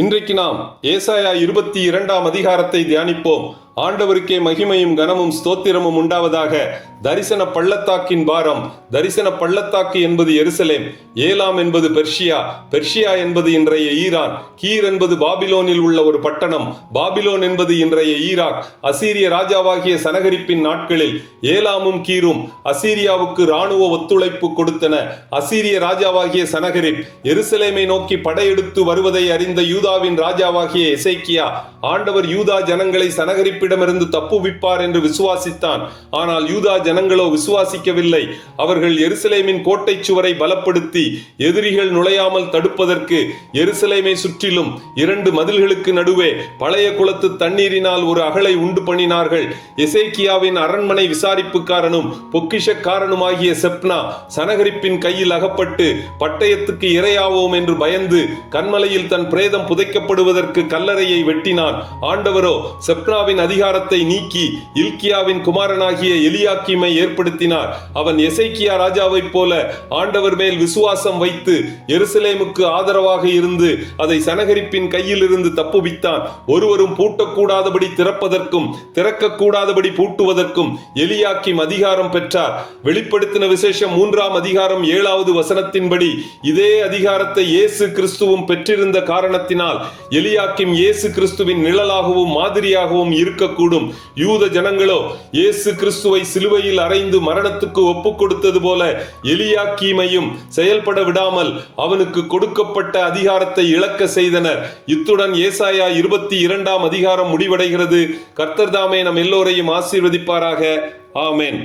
இன்றைக்கு நாம் ஏசாயா 22ஆம் அதிகாரத்தை தியானிப்போம். ஆண்டவருக்கே மகிமையும் கனமும் ஸ்தோத்திரமும் உண்டாவதாக. தரிசன பள்ளத்தாக்கின் பாரம். தரிசன பள்ளத்தாக்கு என்பது எருசலேம், ஏலாம் என்பது பெர்ஷியா, பெர்ஷியா என்பது இன்றைய ஈரான், கீர் என்பது பாபிலோனில் உள்ள ஒரு பட்டணம், பாபிலோன் என்பது இன்றைய ஈராக். அசீரிய ராஜாவாகிய சனகரிப்பின் நாட்களில் ஏலாமும் கீரும் அசீரியாவுக்கு இராணுவ ஒத்துழைப்பு கொடுத்தன. அசீரிய ராஜாவாகிய சனகரிப் எருசலேமை நோக்கி படையெடுத்து வருவதை அறிந்த யூதாவின் ராஜாவாகிய எசேக்கியா ஆண்டவர் யூதா ஜனங்களை சனகரிப்பிடமிருந்து தப்புவிப்பார் என்று விசுவாசித்தான். ஆனால் யூதா ஜனங்களோ விசுவாசிக்கவில்லை. அவர்கள் எருசலேமின் கோட்டை சுவரை பலப்படுத்தி எதிரிகள் நுழையாமல் தடுப்பதற்கு எருசலேமை சுற்றிலும் 2 மதில்களுக்கு நடுவே பழைய குளத்து தண்ணீரினால் ஒரு அகலை உண்டு பண்ணினார்கள். எசேக்கியாவின் அரண்மனை விசாரிப்புக்காரனும் பொக்கிஷக்காரனுமாகிய செப்னா சனகரிப்பின் கையில் அகப்பட்டு பட்டயத்துக்கு இரையாவோம் என்று பயந்து கன்மலையில் தன் பிரேதம் புதைக்கப்படுவதற்கு கல்லறையை வெட்டினான். ஆண்டவரோ செப்னாவின் அதிகாரத்தை நீக்கி இல்கியாவின் குமாரனாகிய எலியாக்கீமை ஏற்படுத்தினார். அவன் எசேக்கியா ராஜாவைப் போல ஆண்டவர் மேல் விசுவாசம் வைத்து எருசலேமுக்கு ஆதரவாக இருந்து அதை சனகரிப்பின் கையில் இருந்து தப்புவித்தான். ஒருவரும் பூட்டக்கூடாதபடி திறப்பதற்கும் திறக்கக்கூடாதபடி பூட்டுவதற்கும் எலியாக்கீம் அதிகாரம் பெற்றார். வெளிப்படுத்தின விசேஷம் 3ஆம் அதிகாரம் 7வது வசனத்தின்படி இதே அதிகாரத்தை இயேசு கிறிஸ்துவும் பெற்றிருந்த காரணத்தினால் எலியாக்கீம் இயேசு கிறிஸ்துவின் நிழலாகவும் மாதிரியாகவும் இருக்கக்கூடும். யூத ஜனங்களோ இயேசு கிறிஸ்துவை சிலுவையில் அறைந்து மரணத்துக்கு ஒப்புக் கொடுத்தது போல எலியாக்கீமையும் செயல்பட விடாமல் அவனுக்கு கொடுக்கப்பட்ட அதிகாரத்தை இழக்க செய்தனர். இத்துடன் ஏசாயா 22ஆம் அதிகாரம் முடிவடைகிறது. கர்த்தர் தாமே நம் எல்லோரையும் ஆசீர்வதிப்பாராக. ஆமென்.